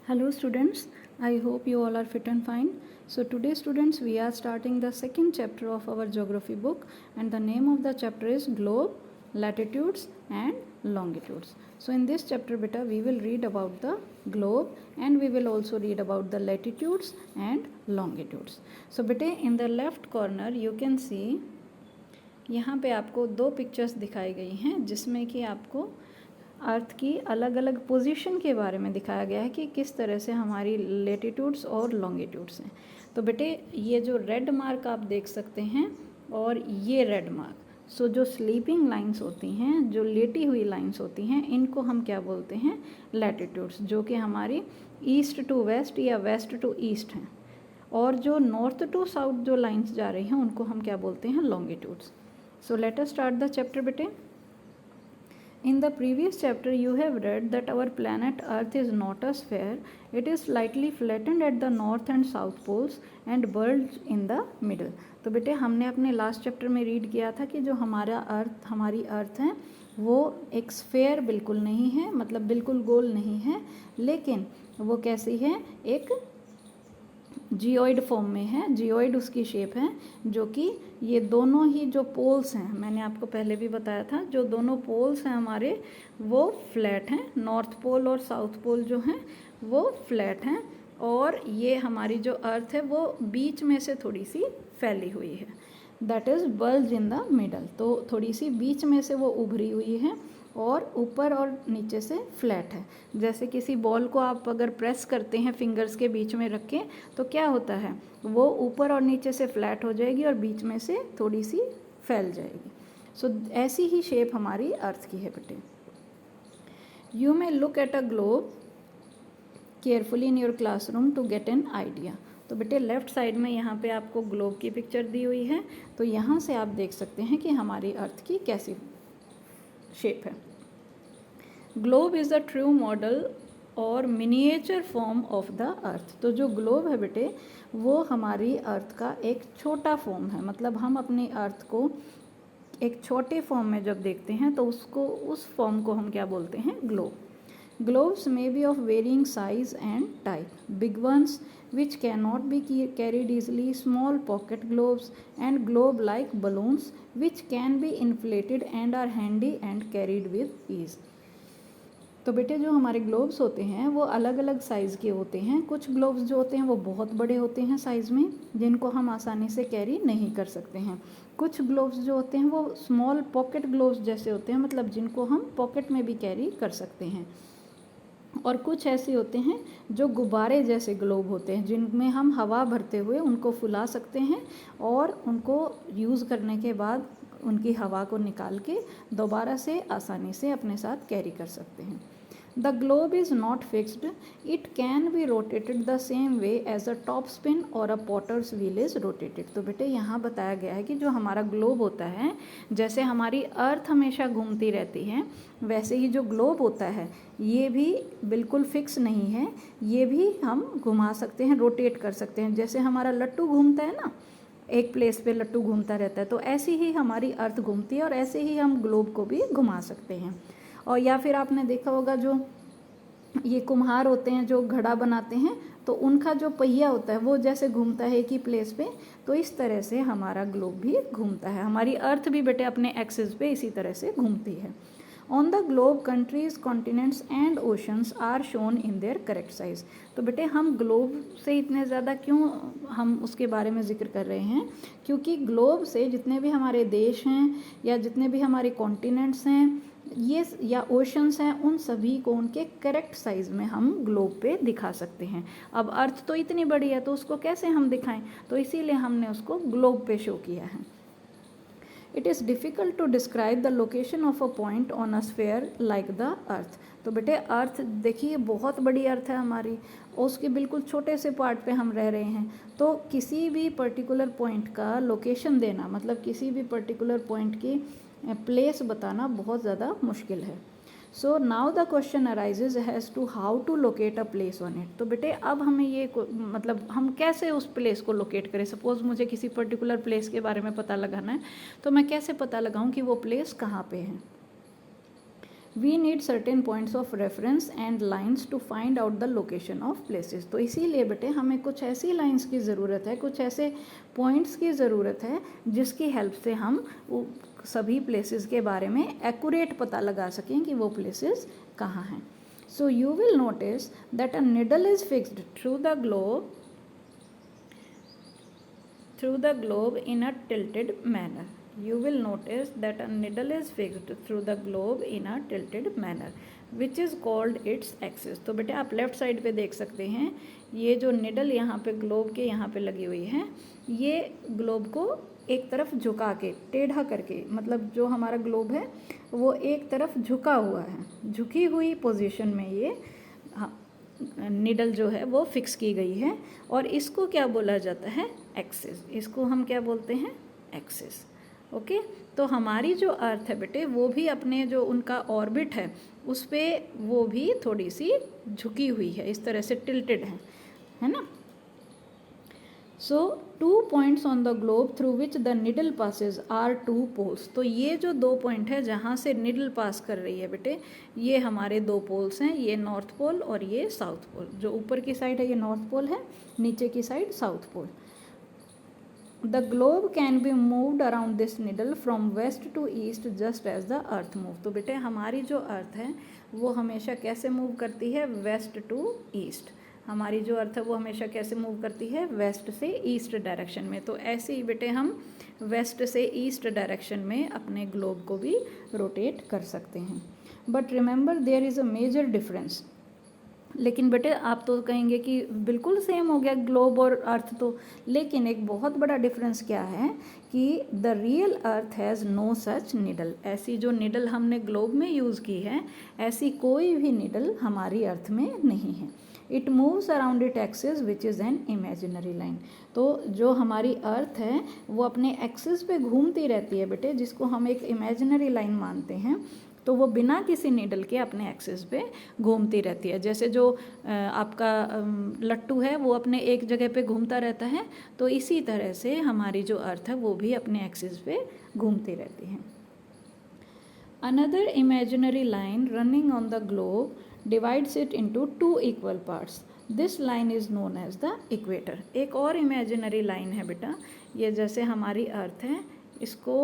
Hello students, I hope you all are fit and fine. So today students we are starting the second chapter of our geography book and the name of the chapter is globe, latitudes and longitudes. So in this chapter beta we will read about the globe and we will also read about the latitudes and longitudes. So beta in the left corner you can see यहाँ पे आपको दो pictures दिखाई गई हैं जिसमें कि आपको अर्थ की अलग अलग पोजीशन के बारे में दिखाया गया है कि किस तरह से हमारी लेटीट्यूड्स और लॉन्गिट्यूड्स हैं। तो बेटे ये जो रेड मार्क आप देख सकते हैं और ये रेड मार्क, सो जो स्लीपिंग लाइंस होती हैं, जो लेटी हुई लाइंस होती हैं, इनको हम क्या बोलते हैं? लैटिट्यूड्स, जो कि हमारी ईस्ट टू वेस्ट या वेस्ट टू ईस्ट हैं। और जो नॉर्थ टू साउथ जो लाइंस जा रही हैं उनको हम क्या बोलते हैं? Longitudes. So let us start the chapter बेटे। In the previous chapter you have read that our planet Earth is not a sphere, it is slightly flattened at the north and south poles and bulged in the middle. तो बेटे हमने अपने last chapter में read किया था कि जो हमारी अर्थ है वो एक स्फेयर बिल्कुल नहीं है, मतलब बिल्कुल गोल नहीं है, लेकिन वो कैसी है? एक जियोइड फॉर्म में है। जियोइड उसकी शेप है, जो कि ये दोनों ही जो पोल्स हैं, मैंने आपको पहले भी बताया था, जो दोनों पोल्स हैं हमारे वो फ्लैट हैं। नॉर्थ पोल और साउथ पोल जो हैं वो फ्लैट हैं और ये हमारी जो अर्थ है वो बीच में से थोड़ी सी फैली हुई है, that is bulge in the middle. तो थोड़ी सी बीच में से वो उभरी हुई है और ऊपर और नीचे से फ्लैट है। जैसे किसी बॉल को आप अगर प्रेस करते हैं फिंगर्स के बीच में रख के तो क्या होता है? वो ऊपर और नीचे से फ्लैट हो जाएगी और बीच में से थोड़ी सी फैल जाएगी। सो ऐसी ही शेप हमारी अर्थ की है बेटे। You may look at a globe carefully in your classroom to get an idea. तो बेटे लेफ्ट साइड में यहाँ पे आपको ग्लोब की पिक्चर दी हुई है, तो यहाँ से आप देख सकते हैं कि हमारी अर्थ की कैसी शेप है। Globe is the true model और miniature form of the earth. तो जो ग्लोब है बेटे वो हमारी अर्थ का एक छोटा फॉर्म है, मतलब हम अपनी अर्थ को एक छोटे फॉर्म में जब देखते हैं तो उस फॉर्म को हम क्या बोलते हैं? Globe. Globes may be of varying size and type. Big ones which cannot be carried easily, small pocket globes, and globe-like balloons which can be inflated and are handy and carried with ease. तो बेटे जो हमारे globes होते हैं वो अलग अलग size के होते हैं। कुछ ग्लोब्स जो होते हैं वो बहुत बड़े होते हैं साइज़ में, जिनको हम आसानी से कैरी नहीं कर सकते हैं। कुछ ग्लोब्स जो होते हैं वो स्मॉल पॉकेट ग्लोब्स जैसे होते हैं, मतलब जिनको हम पॉकेट में भी कैरी कर सकते हैं। और कुछ ऐसे होते हैं जो गुब्बारे जैसे ग्लोब होते हैं, जिनमें हम हवा भरते हुए उनको फुला सकते हैं और उनको यूज़ करने के बाद उनकी हवा को निकाल के दोबारा से आसानी से अपने साथ कैरी कर सकते हैं। The globe is not fixed, it can be rotated the same way as a top spin और a potter's wheel is rotated. तो बेटे यहाँ बताया गया है कि जो हमारा ग्लोब होता है, जैसे हमारी अर्थ हमेशा घूमती रहती है, वैसे ही जो ग्लोब होता है ये भी बिल्कुल फिक्स नहीं है, ये भी हम घुमा सकते हैं, रोटेट कर सकते हैं। जैसे हमारा लट्टू घूमता है ना, एक प्लेस पे लट्टू घूमता रहता है, तो ऐसी ही हमारी अर्थ घूमती है और ऐसे ही हम ग्लोब को भी घुमा सकते हैं। और या फिर आपने देखा होगा जो ये कुम्हार होते हैं जो घड़ा बनाते हैं, तो उनका जो पहिया होता है वो जैसे घूमता है एक ही प्लेस पे, तो इस तरह से हमारा ग्लोब भी घूमता है। हमारी अर्थ भी बेटे अपने एक्सिस पे इसी तरह से घूमती है। On the globe countries, continents and oceans are shown in their correct size. तो बेटे हम ग्लोब से इतने ज़्यादा क्यों हम उसके बारे में जिक्र कर रहे हैं? क्योंकि ग्लोब से जितने भी हमारे देश हैं या जितने भी हमारे कॉन्टिनेंट्स हैं ये या ओशंस हैं, उन सभी को उनके करेक्ट साइज़ में हम ग्लोब पे दिखा सकते हैं। अब अर्थ तो इतनी बड़ी है तो उसको कैसे हम दिखाएं? तो इसीलिए हमने उसको ग्लोब पे शो किया है। It is difficult to describe the location of a point on a sphere like the earth. तो बेटे अर्थ देखिए बहुत बड़ी अर्थ है हमारी और उसके बिल्कुल छोटे से पार्ट पे हम रह रहे हैं, तो किसी भी पर्टिकुलर पॉइंट का लोकेशन देना, मतलब किसी भी पर्टिकुलर पॉइंट की प्लेस बताना बहुत ज़्यादा मुश्किल है। So now the question arises has to how to locate a place on it. तो बेटे अब हमें ये मतलब हम कैसे उस प्लेस को लोकेट करें? सपोज़ मुझे किसी पर्टिकुलर प्लेस के बारे में पता लगाना है, तो मैं कैसे पता लगाऊं कि वो प्लेस कहाँ पे है? We need certain points of reference and lines to find out the location of places. तो इसीलिए बेटे हमें कुछ ऐसी लाइन्स की ज़रूरत है, कुछ ऐसे पॉइंट्स की ज़रूरत है जिसकी हेल्प से हम सभी प्लेसेस के बारे में एक्यूरेट पता लगा सकें कि वो प्लेसेस कहाँ हैं। So you will notice that a needle is fixed through the globe in a tilted manner. You will notice that a needle is fixed through the globe in a tilted manner which is called its axis. तो बेटे आप left side पे देख सकते हैं, ये जो needle यहाँ पे ग्लोब के यहाँ पे लगी हुई है, ये ग्लोब को एक तरफ झुका के, टेढ़ा करके, मतलब जो हमारा ग्लोब है वो एक तरफ झुका हुआ है, झुकी हुई पोजीशन में ये निडल जो है वो फिक्स की गई है और इसको क्या बोला जाता है, एक्सिस। इसको हम क्या बोलते हैं, एक्सिस। ओके, तो हमारी जो अर्थ है बेटे वो भी अपने जो उनका ऑर्बिट है उस पर वो भी थोड़ी सी झुकी हुई है, इस तरह से टिल्टेड है ना। So 2 points on the globe through which the needle passes are 2 poles। तो ये जो 2 पॉइंट है जहाँ से निडल पास कर रही है बेटे, ये हमारे 2 पोल्स हैं, ये नॉर्थ पोल और ये साउथ पोल। जो ऊपर की साइड है ये नॉर्थ पोल है, नीचे की side south pole. The globe can be moved around this needle from west to east just as the earth move. तो बेटे हमारी जो अर्थ है वो हमेशा कैसे मूव करती है, वेस्ट टू ईस्ट। हमारी जो अर्थ है वो हमेशा कैसे मूव करती है, वेस्ट से ईस्ट डायरेक्शन में। तो ऐसे ही बेटे हम वेस्ट से ईस्ट डायरेक्शन में अपने ग्लोब को भी रोटेट कर सकते हैं। But remember there is a major difference. लेकिन बेटे आप तो कहेंगे कि बिल्कुल सेम हो गया ग्लोब और अर्थ तो, लेकिन एक बहुत बड़ा डिफरेंस क्या है कि the real earth has no such needle. ऐसी जो निडल हमने ग्लोब में यूज़ की है, ऐसी कोई भी निडल हमारी अर्थ में नहीं है। It moves around it axis which is an imaginary line. तो जो हमारी अर्थ है वो अपने एक्सिस पे घूमती रहती है बेटे, जिसको हम एक इमेजिनरी लाइन मानते हैं। तो वो बिना किसी नीडल के अपने एक्सिस पे घूमती रहती है। जैसे जो आपका लट्टू है वो अपने एक जगह पे घूमता रहता है, तो इसी तरह से हमारी जो अर्थ है वो भी अपने एक्सिस पे घूमती रहती है। Another imaginary line running on the globe divides it into 2 equal parts. This line is known as the equator. एक और इमेजिनरी लाइन है बेटा, ये जैसे हमारी अर्थ है, इसको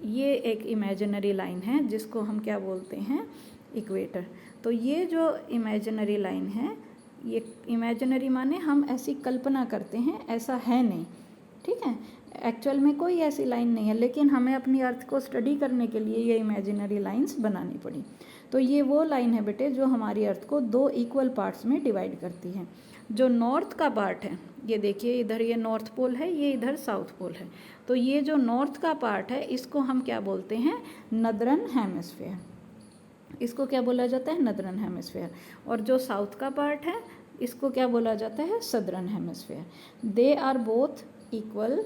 ये एक इमेजिनरी लाइन है जिसको हम क्या बोलते हैं, इक्वेटर। तो ये जो इमेजिनरी लाइन है, ये इमेजिनरी माने हम ऐसी कल्पना करते हैं, ऐसा है नहीं, ठीक है, एक्चुअल में कोई ऐसी लाइन नहीं है, लेकिन हमें अपनी अर्थ को स्टडी करने के लिए ये इमेजिनरी लाइंस बनानी पड़ी। तो ये वो लाइन है बेटे जो हमारी अर्थ को 2 इक्वल पार्ट्स में डिवाइड करती है। जो नॉर्थ का पार्ट है, ये देखिए इधर ये नॉर्थ पोल है, ये इधर साउथ पोल है। तो ये जो नॉर्थ का पार्ट है इसको हम क्या बोलते हैं, नदरन हेमिस्फीयर। इसको क्या बोला जाता है, नदरन हेमिस्फीयर। और जो साउथ का पार्ट है इसको क्या बोला जाता है, southern hemisphere. They are both equal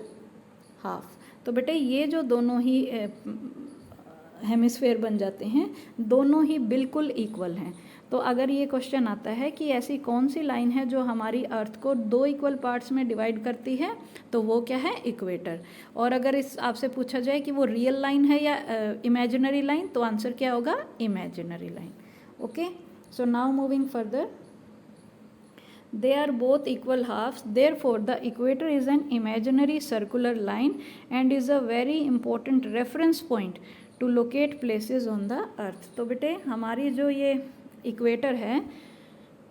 half. तो बेटे ये जो दोनों ही हेमिस्फेयर बन जाते हैं, दोनों ही बिल्कुल इक्वल हैं। तो अगर ये क्वेश्चन आता है कि ऐसी कौन सी लाइन है जो हमारी अर्थ को 2 इक्वल पार्ट्स में डिवाइड करती है, तो वो क्या है, इक्वेटर। और अगर इस आपसे पूछा जाए कि वो रियल लाइन है या इमेजिनरी लाइन, तो आंसर क्या होगा, imaginary line. Okay, so now moving further, they are both equal halves, therefore the equator is an imaginary circular line and is a very important reference point to locate places on the earth। तो बेटे हमारी जो ये equator है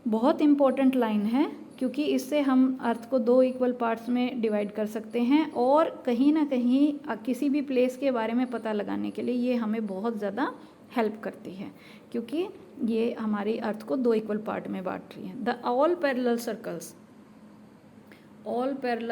बहुत important line है, क्योंकि इससे हम अर्थ को 2 इक्वल पार्ट्स में डिवाइड कर सकते हैं और कहीं ना कहीं किसी भी प्लेस के बारे में पता लगाने के लिए ये हमें बहुत ज़्यादा हेल्प करती है, क्योंकि ये हमारी अर्थ को 2 इक्वल पार्ट में बांट रही है। The all parallel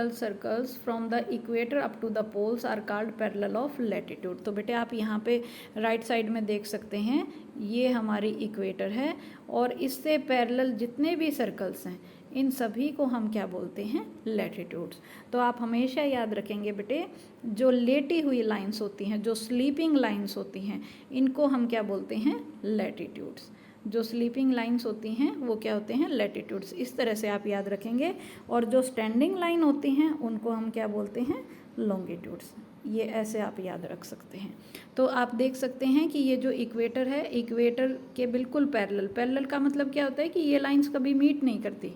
circles from the equator up to the poles are called parallel of latitude. तो बेटे आप यहाँ पे राइट साइड में देख सकते हैं, ये हमारी इक्वेटर है और इससे पैरेलल जितने भी सर्कल्स हैं इन सभी को हम क्या बोलते हैं, लैटिट्यूड्स। तो आप हमेशा याद रखेंगे बेटे, जो लेटी हुई लाइंस होती हैं, जो स्लीपिंग लाइंस होती हैं, इनको हम क्या बोलते हैं, लैटिट्यूड्स। जो स्लीपिंग लाइंस होती हैं वो क्या होते हैं, लैटिट्यूड्स। इस तरह से आप याद रखेंगे। और जो स्टैंडिंग लाइन होती हैं उनको हम क्या बोलते हैं, लॉन्गिट्यूड्स। ये ऐसे आप याद रख सकते हैं। तो आप देख सकते हैं कि ये जो इक्वेटर है, इक्वेटर के बिल्कुल पैरेलल, पैरेलल का मतलब क्या होता है कि ये लाइंस कभी मीट नहीं करती,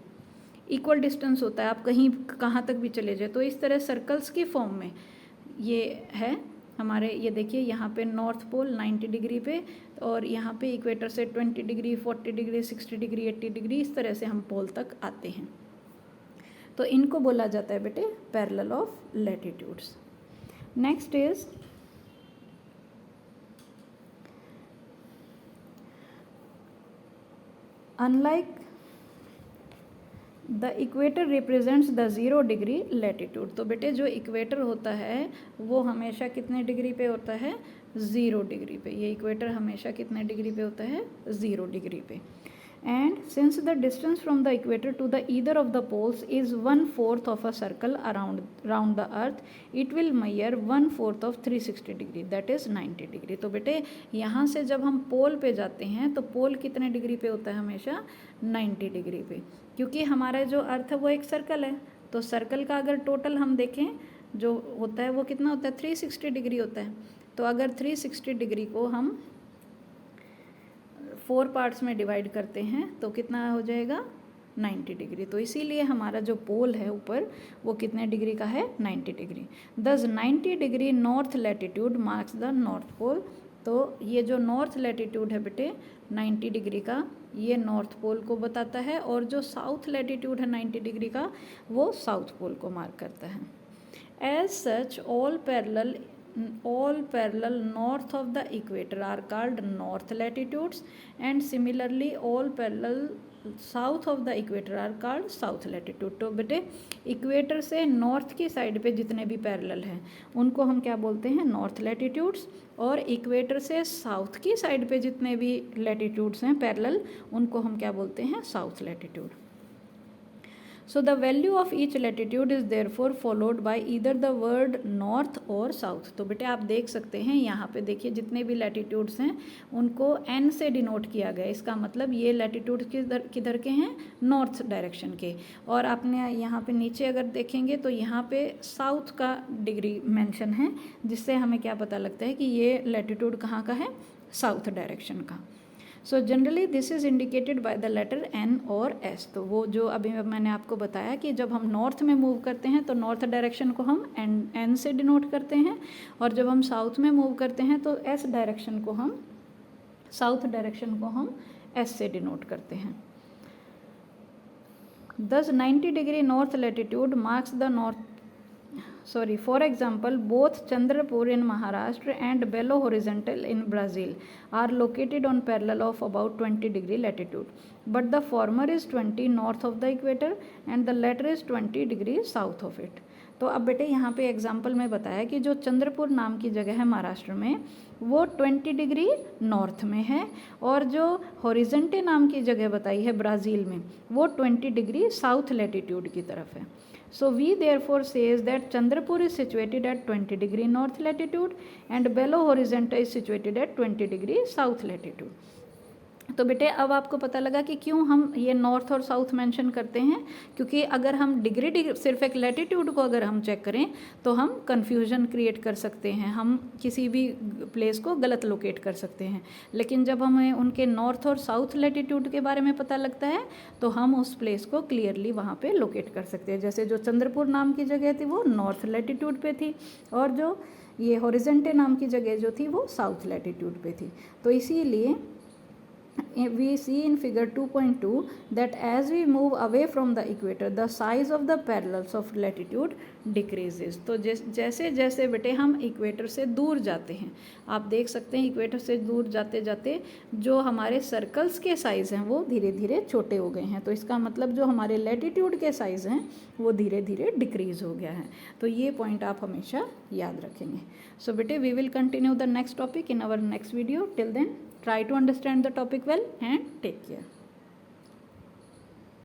इक्वल डिस्टेंस होता है, आप कहीं कहाँ तक भी चले जाए। तो इस तरह सर्कल्स की फॉर्म में ये है हमारे, ये देखिए यहाँ पे नॉर्थ पोल 90 डिग्री पे, और यहाँ पे इक्वेटर से 20 डिग्री, 40 डिग्री, 60 डिग्री, 80 डिग्री, इस तरह से हम पोल तक आते हैं। तो इनको बोला जाता है बेटे parallel of latitudes. Next is unlike the equator represents the 0 degree latitude. तो बेटे जो इक्वेटर होता है वो हमेशा कितने डिग्री पे होता है? 0 डिग्री पे। ये इक्वेटर हमेशा कितने डिग्री पे होता है? 0 डिग्री पे। And since the distance from the equator to the either of the poles is 1/4 of a circle around the earth, it will measure 1/4 of 360 degree, that is 90 degree. तो बेटे यहाँ से जब हम पोल पे जाते हैं तो पोल कितने डिग्री पे होता है? हमेशा 90 डिग्री पे, क्योंकि हमारा जो अर्थ है वो एक सर्कल है। तो सर्कल का अगर टोटल हम देखें जो होता है वो कितना होता है? 360 डिग्री होता है। तो अगर 360 डिग्री को हम 4 पार्ट्स में डिवाइड करते हैं तो कितना हो जाएगा? 90 डिग्री। तो इसीलिए हमारा जो पोल है ऊपर वो कितने डिग्री का है? 90 degree. Thus 90 degree north latitude marks the north pole. तो ये जो नॉर्थ लैटिट्यूड है बेटे 90 डिग्री का, ये नॉर्थ पोल को बताता है, और जो साउथ लैटिट्यूड है 90 डिग्री का वो साउथ पोल को मार्क करता है। As such all parallel north of the equator are called north latitudes, and similarly all parallel south of the equator are called south latitude. तो बेटे इक्वेटर से north की साइड पे जितने भी पैरेलल हैं उनको हम क्या बोलते हैं? North latitudes. और इक्वेटर से साउथ की साइड पे जितने भी लैटिट्यूड्स हैं पैरेलल उनको हम क्या बोलते हैं? South latitude. So the value of each latitude is therefore followed by either the word north और south। तो बेटे आप देख सकते हैं यहाँ पे देखिए जितने भी लैटिट्यूड्स हैं उनको n से डिनोट किया गया। इसका मतलब ये लैटिट्यूड किधर के हैं? नॉर्थ डायरेक्शन के। और आपने यहाँ पे नीचे अगर देखेंगे तो यहाँ पे साउथ का डिग्री मेंशन है, जिससे हमें क्या पता लगता है कि ये लैटिट्यूड कहाँ का है? साउथ डायरेक्शन का। So generally this is indicated by the letter N और एस। तो वो जो अभी मैंने आपको बताया कि जब हम नॉर्थ में मूव करते हैं तो नॉर्थ डायरेक्शन को हम एन से डिनोट करते हैं, और जब हम साउथ में मूव करते हैं तो एस डायरेक्शन को हम साउथ डायरेक्शन को हम एस से डिनोट करते हैं। Thus 90 degree north latitude marks the for example, both Chandrapur in Maharashtra and Belo Horizontal in Brazil are located on parallel of about 20 degree latitude, but the former is 20 north of the equator and the latter is 20 degree south of it। तो अब बेटे यहाँ पे example में बताया कि जो चंद्रपुर नाम की जगह है महाराष्ट्र में वो 20 डिग्री नॉर्थ में है, और जो हॉरिजेंटे नाम की जगह बताई है ब्राज़ील में वो 20 डिग्री साउथ लैटिट्यूड की तरफ है। So we therefore says that Chandrapur is situated at 20 degree north latitude and Belo Horizonte is situated at 20 degree south latitude। तो बेटे अब आपको पता लगा कि क्यों हम ये नॉर्थ और साउथ मेंशन करते हैं, क्योंकि अगर हम डिग्री सिर्फ एक लैटिट्यूड को अगर हम चेक करें तो हम कन्फ्यूजन क्रिएट कर सकते हैं, हम किसी भी प्लेस को गलत लोकेट कर सकते हैं। लेकिन जब हमें उनके नॉर्थ और साउथ लैटिट्यूड के बारे में पता लगता है तो हम उस प्लेस को क्लियरली वहाँ पे लोकेट कर सकते हैं। जैसे जो चंद्रपुर नाम की जगह थी वो नॉर्थ लैटिट्यूड पे थी, और जो ये हॉरिजेंटे नाम की जगह जो थी वो साउथ लैटिट्यूड पे थी। तो इसीलिए we see in figure 2.2 that as we move away from the equator the size of the parallels of latitude decreases। तो जैसे जैसे बेटे हम इक्वेटर से दूर जाते हैं, आप देख सकते हैं इक्वेटर से दूर जाते जाते जो हमारे सर्कल्स के साइज़ हैं वो धीरे धीरे छोटे हो गए हैं। तो इसका मतलब जो हमारे लैटिट्यूड के साइज़ हैं वो धीरे धीरे डिक्रीज़ हो गया है। तो ये पॉइंट आप हमेशा याद रखेंगे। सो बेटे we will continue the next topic in our next video. Till then try to understand the topic well and take care।